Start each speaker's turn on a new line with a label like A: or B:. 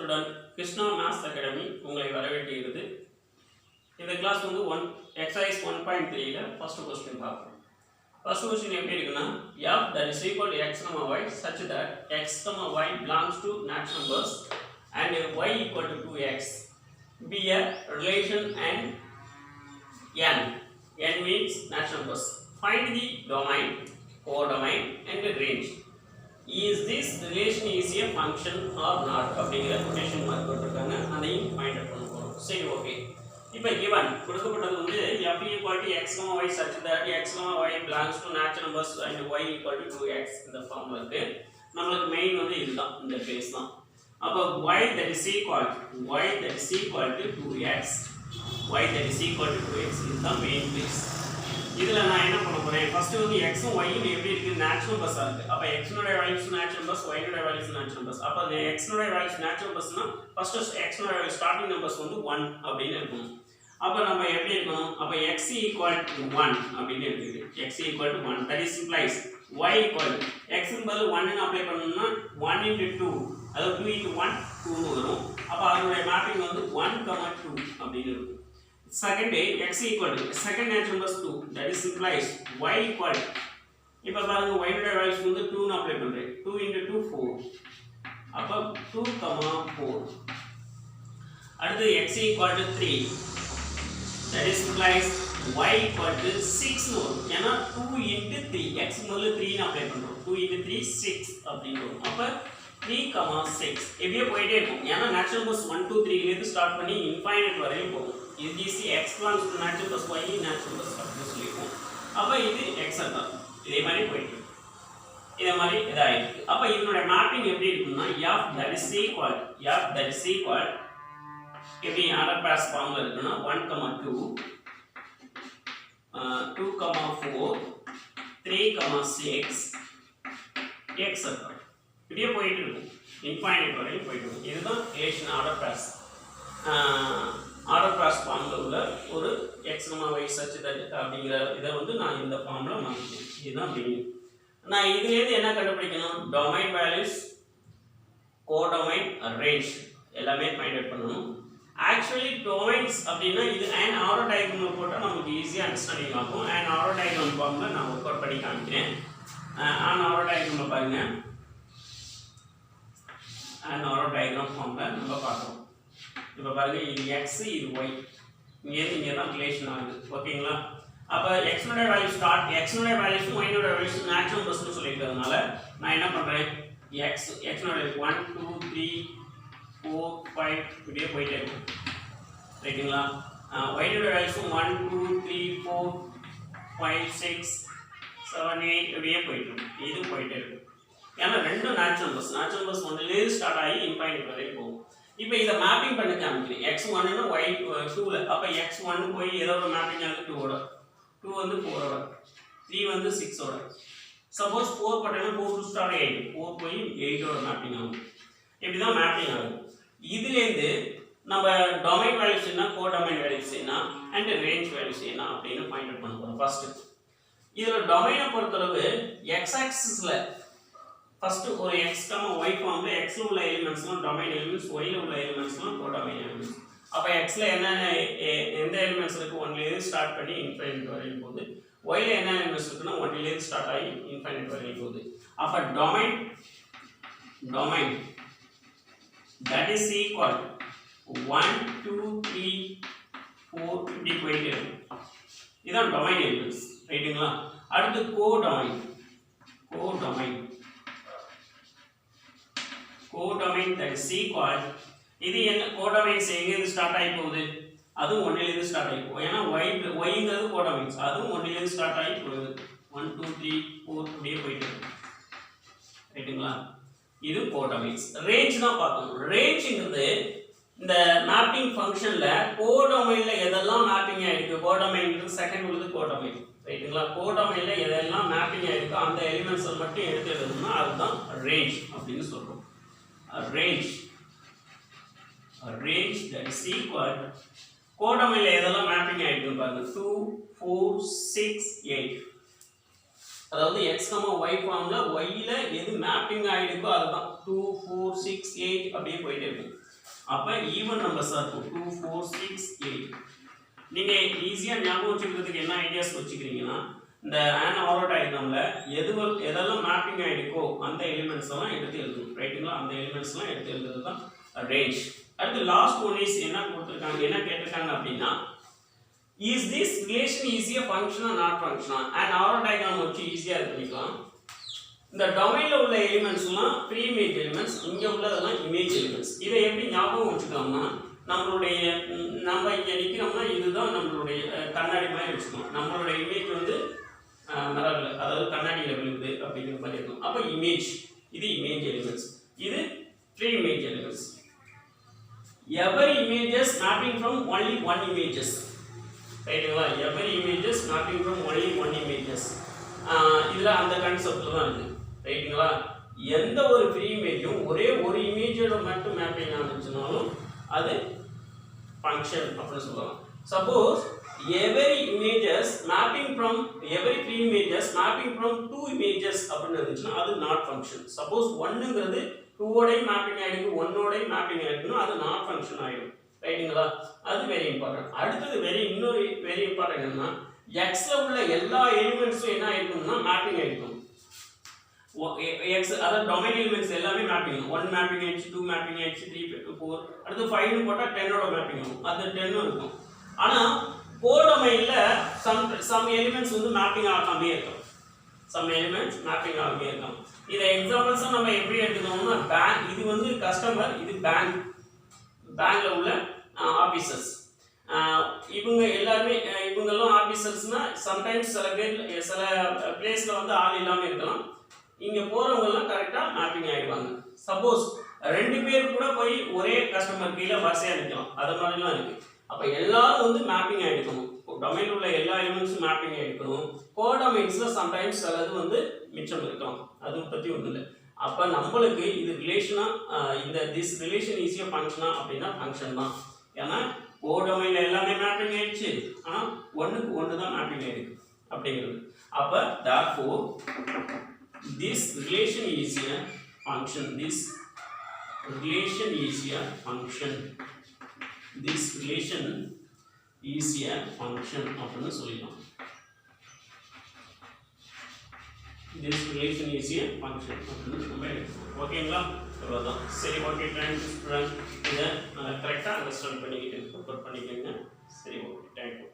A: Student Krishna maths academy உங்களை வரவேற்கிறது. இந்த கிளாஸ் வந்து எக்ஸசைஸ் 1.3ல ஃபர்ஸ்ட் क्वेश्चन பார்ப்போம். ஃபர்ஸ்ட் क्वेश्चन எப்படி இருக்குன்னா f that is equal to x, y such that x, y belongs to natural numbers and y equal to 2x be a relation and n means natural numbers. Find the domain, codomain and the range. Is this relation is a function or not அப்படிங்கற quotation mark போட்டுருக்காங்க. அதையும் find out பண்ண போறோம். சரி okay. இப்போ given கொடுக்கப்பட்டது வந்து f equal to x, y such that x, y belongs to natural numbers and y equal to 2x இந்த ஃபார்ம்ல இருக்கு. நமக்கு மெயின் வந்து இதுதான், இந்த பேஸ் தான். அப்ப y that is equal to 2x இதுதான் மெயின் பேஸ். இதுல நான் என்ன பண்ண போறேன், ஃபர்ஸ்ட் வந்து x உம் y உம் எப்படி இருக்கு, நேச்சுரல் நம்பர்ஸா இருக்கு. அப்ப x உடைய வேல்யூஸ் நேச்சுரல் நம்பர்ஸ், y உடைய வேல்யூஸ் நேச்சுரல் நம்பர்ஸ். அப்ப இந்த x உடைய வேல்யூஸ் நேச்சுரல் நம்பர்ஸ்னா ஃபர்ஸ்ட் x உடைய ஸ்டார்டிங் நம்பர்ஸ் வந்து 1 அப்படினு இருக்கும். அப்ப நம்ம எப்படி இருக்கணும், அப்ப x = 1 அப்படினு இருக்கு. x = 1 that is implies y = x க்கு பதிலா 1 ன்னு அப்ளை பண்ணனும்னா 1 * 2 அதாவது 2 * 1 2 ன்னு வரும். அப்ப அதோட மேப்பிங் வந்து 1, 2 அப்படினு இருக்கும். Second x equal to second natural numbers 2 that is implies y equal இப்ப பாருங்க y உடைய வேல்யூஸ் வந்து 2 ன்னு அப்ளை பண்றேன். 2 * 2 4 அப்ப 2, 4 அடுத்து x equal to 3 that is implies y equal to 6 ன்னு வரும். ஏனா 2 * 3 x முதல்ல 3 ன்னு அப்ளை பண்றோம். 2 * 3 6 அப்படினு வரும். அப்ப 3, 6 இப்படியே போயிட்டே இருக்கும். ஏனா நேச்சுரல் நம்பர்ஸ் 1 2 3 ல இருந்து ஸ்டார்ட் பண்ணி இன்ஃபைனைட் வரையும் போகும். இது x belongs to natural numbers, y natural numbers அப்படி சொல்லிருக்கோம். அப்ப இது x தான். இதே மாதிரி போயிட்டு இதே மாதிரி இதாயிருக்கு. அப்ப இதனுடைய மேப்பிங் எப்படி இருக்கும்னா f that is equal எப்படி ஆர்டர் பாஸ் ஃபார்ம்ல இருக்குன்னா 1, 2 2, 4 3, 6 x இப்படியே போயிட்டு இருக்கும். இன்ஃபைனைட் வரையும் போயிட்டு இருக்கும். இதுதான் relation order pairs. Order cross ஃபார்ம்ல உள்ள ஒரு x, y such that அப்படிங்கிற இதை வந்து நான் இந்த ஃபார்ம்ல மாத்திட்டேன். இதுதான் மீனிங். நான் இதுல இருந்து என்ன கண்டுபிடிக்கணும், டொமைன் வேல்யூஸ், கோடொமைன், ரேஞ்ச் எல்லாமே ஃபைண்ட் அவுட் பண்ணணும். ஆக்சுவலி டொமைன்ஸ் அப்படின்னா இது அண்ட் ஆரோ டயக்ராம்ல போட்டா நமக்கு ஈஸியா அண்டர்ஸ்டாண்டிங் ஆகும். அண்ட் ஆரோ டயக்ராம் ஃபார்ம்ல நான் ஒர்க் அவுட் பண்ணி காமிக்கிறேன். அண்ட் ஆரோ டயக்ராம்ல பாருங்க. அண்ட் ஆரோ டயக்ராம் ஃபார்ம்ல நம்ம பார்க்கணும். இப்போ பாருங்க இது x இது y இங்க தான் ரிலேஷன் ஆகுது. ஓகேங்களா? அப்ப x உடைய வேல்யூ ஸ்டார்ட் x உடைய வேல்யூஸ் y உடைய வேல்யூஸ் நேச்சுரல் நம்பர்ஸ் னு சொல்லிட்டதனால நான் என்ன பண்றேன், x உடைய 1 2 3 4 5 இப்படியே போயிட்டே இருக்கும். ரைட்டுங்களா? y உடைய வேல்யூஸ் 1 2 3 4 5 6 7 8 இப்படியே போயிட்டு இருக்கும். இது போயிட்டே இருக்கும். ஏன்னா ரெண்டும் நேச்சுரல் நம்பர்ஸ் 1 ல இருந்து ஸ்டார்ட் ஆகி இன்ஃபைனைட் வரைக்கும் போகும். இப்போ இத மேப்பிங் பண்ணி காமிக்கிறேன். x1 னா y 2ல அப்ப x1 போய் ஏதோட மேப்பிங் ஆகுது 2 ஓட, 2 வந்து 4 ஓட, 3 வந்து 6 ஓட. சப்போஸ் 4 போட்டேன்னா 4 டு ஸ்டார்ட் 8, 4 போய் 8 ஓட மேப்பிங் ஆகும். இப்படி தான் மேப்பிங் ஆகும். இதுல இருந்து நம்ம டொமைன் வேல்யூஸ் என்ன, கோடொமைன் வேல்யூஸ் என்ன and ரேஞ்ச் வேல்யூஸ் என்ன அப்படினு ஃபைண்ட் அவுட் பண்ண போறோம். ஃபர்ஸ்ட் இதுல டொமைனை பொறுத்தளவு x ஆக்சிஸ்ல ஃபர்ஸ்ட் ஒரு x, y ஃபார்ம்ல x ல உள்ள எலிமெண்ட்ஸ்லாம் டொமைன் எலிமெண்ட்ஸ், y ல உள்ள எலிமெண்ட்ஸ்லாம் கோடொமைன் எலிமெண்ட்ஸ். அப்ப x ல என்னென்ன எந்த எலிமெண்ட்ஸ் இருக்கு 1 ல இருந்து ஸ்டார்ட் பண்ணி இன்ஃபைனைட் வரையும் போகுது. y ல என்ன எலிமெண்ட்ஸ் இருக்குன்னா 1 ல இருந்து ஸ்டார்ட் ஆகி இன்ஃபைனைட் வரையும் போகுது. அப்ப டொமைன் that is equal 1 2 3 4 இப்படி போயிட்டே இருக்கும். இதான் டொமைன் எலிமெண்ட்ஸ். ரைட்டுங்களா? அடுத்து கோடொமைன் that is equal இது என்ன, கோடொமைன்ஸ் எங்க இருந்து ஸ்டார்ட் ஆகி போகுது, அதுவும் 1 ல இருந்து ஸ்டார்ட் ஆகி போகுது. ஏனா yங்கிறது கோடொமைன்ஸ், அதுவும் 1 ல இருந்து ஸ்டார்ட் ஆகி போகுது. 1 2 3 4 அப்படியே போயிட்டு இருக்கு. ரைட்டுங்களா? இது கோடொமைன்ஸ். ரேஞ்ச் தான் பார்க்கணும். ரேஞ்ச்ங்கிறது இந்த மேப்பிங் ஃபங்க்ஷன்ல கோடொமைன்ல எதெல்லாம் மேப்பிங் ஆயிருக்கு, கோடொமைன்ங்கிறது செகண்ட் உள்ளது கோடொமைன். ரைட்டுங்களா? கோடொமைன்ல எதெல்லாம் மேப்பிங் ஆயிருக்கு அந்த எலிமெண்ட்ஸ் மட்டும் எடுத்து எழுதணும்னா அதுதான் ரேஞ்ச் அப்படினு சொல்றோம். range that is equal கோடொமைன்ல எதெல்லாம் மேப்பிங் ஆயிருக்கு பாருங்க 2 4 6 8 அதாவது x, y ஃபார்ம்ல y ல எது மேப்பிங் ஆயிடுக்கோ அதுதான் 2 4 6 8 அப்படியே போயிட்டே இருக்கும். அப்ப ஈவன் நம்பர்ஸா இருக்கும் 2 4 6 8 நீங்க ஈஸியா ஞாபகம் வச்சுக்கிறதுக்கு என்ன ஐடியாஸ் வச்சுக்கிறீங்கன்னா இந்த an ஆரோ டயக்ராம்ல எதெல்லாம் மேப்பிங் ஆயிடுக்கோ அந்த எலிமெண்ட்ஸ் எல்லாம் எடுத்து எழுதணும் ரைட்டுங்களா அந்த எலிமெண்ட்ஸ் எல்லாம் எடுத்து எழுதுறது தான் ரேஞ்ச் அடுத்து லாஸ்ட் ஒன் இஸ் என்ன கொடுத்திருக்காங்க என்ன கேட்டிருக்காங்க அப்படின்னா is this relation is a function or not function an arrow diagram வச்சு ஈஸியா பண்ணிக்கலாம் இந்த டொமைன்ல உள்ள எலிமெண்ட்ஸ்லாம் ப்ரீ இமேஜ் எலிமெண்ட்ஸ் இங்க உள்ளதெல்லாம் இமேஜ் எலிமெண்ட்ஸ் இதை எப்படி ஞாபகம் வச்சுக்கலாம்னா நம்மளுடைய நம்ம இங்க நிக்கிறோம்னா இதுதான் நம்மளுடைய கண்ணாடி மாதிரி வச்சுக்கணும் நம்மளுடைய இமேஜ் வந்து மிரர்ல அதாவது கண்ணாடியில விழுது அப்படிங்கிற மாதிரி இருக்கும் அப்ப இமேஜ் இது இமேஜ் எலிமெண்ட்ஸ் இது pre image elements every images mapping from only one images ரைட்டுங்களா every images mapping from only one images இதுல அந்த கான்செப்ட்ல தான் இருக்கு ரைட்டுங்களா எந்த ஒரு ப்ரீ இமேஜும் ஒரே ஒரு இமேஜோட மட்டும் மேப்பிங் ஆச்சுனாலும் அது ஃபங்க்ஷன் அப்படின்னு சொல்லலாம் suppose every images mapping from every three images mapping from two images அப்படினு இருந்துச்சுனா அது not function suppose 1ங்கிறது 2 ஓடை மேப்பிங் ஆயிருக்கு 1 ஓடை மேப்பிங் ஆயிருக்குனா அது not function ஆயிடும் ரைட்டுங்களா அது வெரி இம்பார்ட்டன்ட் அடுத்து இன்னொரு வெரி இம்பார்ட்டன்ட் என்னன்னா x ல உள்ள எல்லா எலிமெண்ட்ஸும் என்ன ஆயிருக்கும்னா மேப்பிங் ஆயிருக்கும் x அத டொமைன் எலிமெண்ட்ஸ் எல்லாமே மேப்பிங் 1 மேப்பிங் ஆயிடுச்சு 2 மேப்பிங் ஆயிடுச்சு 3 4 அடுத்து 5 னு போட்டா 10 ஓட மேப்பிங் ஆகும் அது 10 இருக்கும் ஆனா கோடொமைன்ல some elements வந்து மேப்பிங் ஆகாமயே இருக்கும் some elements மேப்பிங் ஆகாமயே இருக்கும் இத எக்ஸாம்பிள்ஸ் நம்ம எப்படி எடுத்துக்கணும்னா பேங்க் இது வந்து கஸ்டமர் இது பேங்க்ல உள்ள ஆபீசர்ஸ் இவங்க எல்லாரும் இவங்கெல்லாம் ஆபீசர்ஸ்னா சம்டைம்ஸ் சில பிளேஸ்ல வந்து ஆள் இல்லாம இருக்கலாம் இங்க போறவங்க எல்லாம் கரெக்ட்டா மேப்பிங் ஆயிடுவாங்க சப்போஸ் ரெண்டு பேர் கூட போய் ஒரே கஸ்டமர் கீழ வரிசையா நிக்கலாம் அது மாதிரிலாம் இருக்கு அப்ப எல்லாரும் வந்து மேப்பிங் ஆயிடுக்கணும் டொமைன்ல உள்ள எல்லா எலிமெண்ட்ஸும் மேப்பிங் ஆயிடுக்கணும் கோடொமைன்ஸ்ல சம்டைம்ஸ் சிலது வந்து மிச்சம் இருக்கலாம் அது பத்தி ஒண்ணும் இல்லை அப்ப நம்மளுக்கு இது ரிலேஷனா இந்த திஸ் ரிலேஷன் இஸ் a ஃபங்க்ஷனா அப்படினா ஃபங்க்ஷன் தான் ஏன்னா கோடொமைன்ல எல்லாமே மேப்பிங் ஆயிடுச்சு ஆனா ஒண்ணுக்கு ஒண்ணு தான் மேப்பிங் ஆயிருக்கு அப்படிங்கிறது அப்ப therefore this relation is a function this relation is a function this relation is a function அப்படினு சொல்லிடலாம் this relation is a function அப்படினு நம்ம எடுத்துக்கலாம் ஓகேங்களா அவ்வளவுதான் சரி ஓகே தேங்க்ஸ் ஸ்டூடண்ட் இத கரெக்ட்டா அண்டர்ஸ்டாண்ட் பண்ணிக்கிட்டு ப்ரிப்பேர் பண்ணிக்கங்க சரி ஓகே தேங்க்யூ